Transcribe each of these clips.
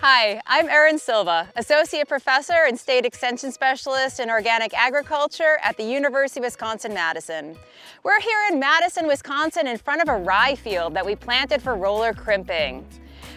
Hi, I'm Erin Silva, Associate Professor and State Extension Specialist in Organic Agriculture at the University of Wisconsin-Madison. We're here in Madison, Wisconsin in front of a rye field that we planted for roller crimping.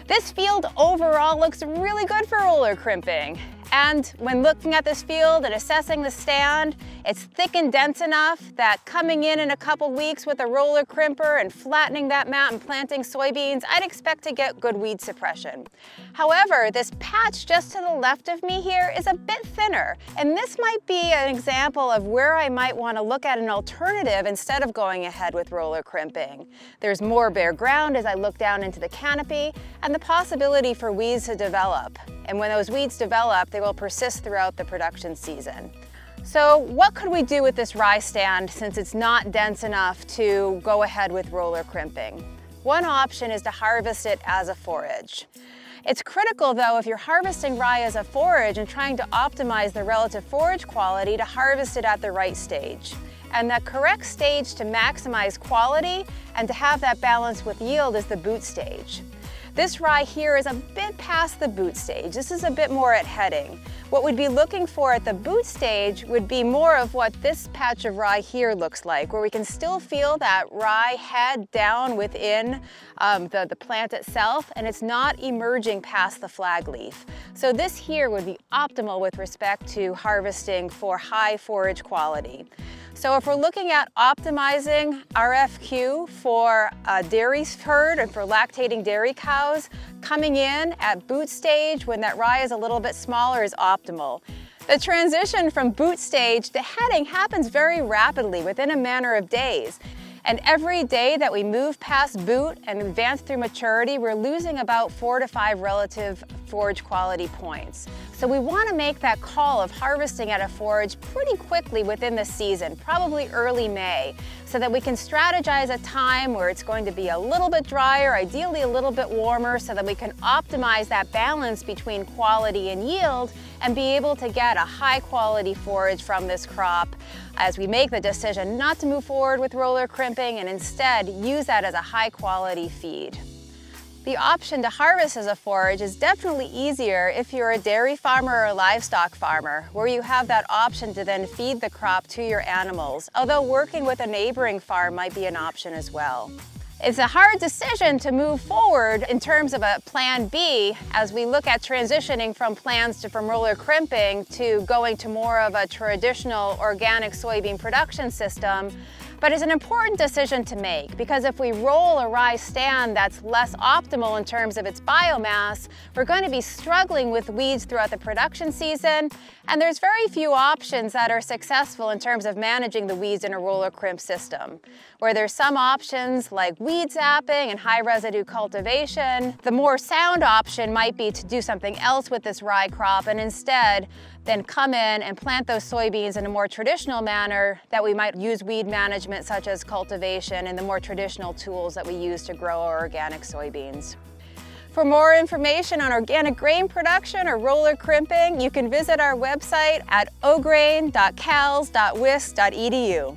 This field overall looks really good for roller crimping. And when looking at this field and assessing the stand, it's thick and dense enough that coming in a couple weeks with a roller crimper and flattening that mat and planting soybeans, I'd expect to get good weed suppression. However, this patch just to the left of me here is a bit thinner, and this might be an example of where I might want to look at an alternative instead of going ahead with roller crimping. There's more bare ground as I look down into the canopy, and the possibility for weeds to develop. And when those weeds develop, they will persist throughout the production season. So what could we do with this rye stand since it's not dense enough to go ahead with roller crimping? One option is to harvest it as a forage. It's critical though, if you're harvesting rye as a forage and trying to optimize the relative forage quality, to harvest it at the right stage. And the correct stage to maximize quality and to have that balance with yield is the boot stage. This rye here is a bit past the boot stage. This is a bit more at heading. What we'd be looking for at the boot stage would be more of what this patch of rye here looks like, where we can still feel that rye head down within the plant itself, and it's not emerging past the flag leaf. So this here would be optimal with respect to harvesting for high forage quality. So if we're looking at optimizing RFQ for a dairy herd and for lactating dairy cows, coming in at boot stage when that rye is a little bit smaller is optimal. The transition from boot stage to heading happens very rapidly within a matter of days. And every day that we move past boot and advance through maturity, we're losing about 4 to 5 relative forage quality points. So we want to make that call of harvesting at a forage pretty quickly within the season, probably early May, so that we can strategize a time where it's going to be a little bit drier, ideally a little bit warmer, so that we can optimize that balance between quality and yield and be able to get a high quality forage from this crop as we make the decision not to move forward with roller crimping and instead use that as a high quality feed. The option to harvest as a forage is definitely easier if you're a dairy farmer or a livestock farmer, where you have that option to then feed the crop to your animals, although working with a neighboring farm might be an option as well. It's a hard decision to move forward in terms of a plan B as we look at transitioning from from roller crimping to going to more of a traditional organic soybean production system. But it's an important decision to make, because if we roll a rye stand that's less optimal in terms of its biomass, we're going to be struggling with weeds throughout the production season, and there's very few options that are successful in terms of managing the weeds in a roller crimp system. Where there's some options like weed zapping and high residue cultivation, the more sound option might be to do something else with this rye crop and instead then come in and plant those soybeans in a more traditional manner that we might use weed management such as cultivation and the more traditional tools that we use to grow our organic soybeans. For more information on organic grain production or roller crimping, you can visit our website at ograin.cals.wis.edu.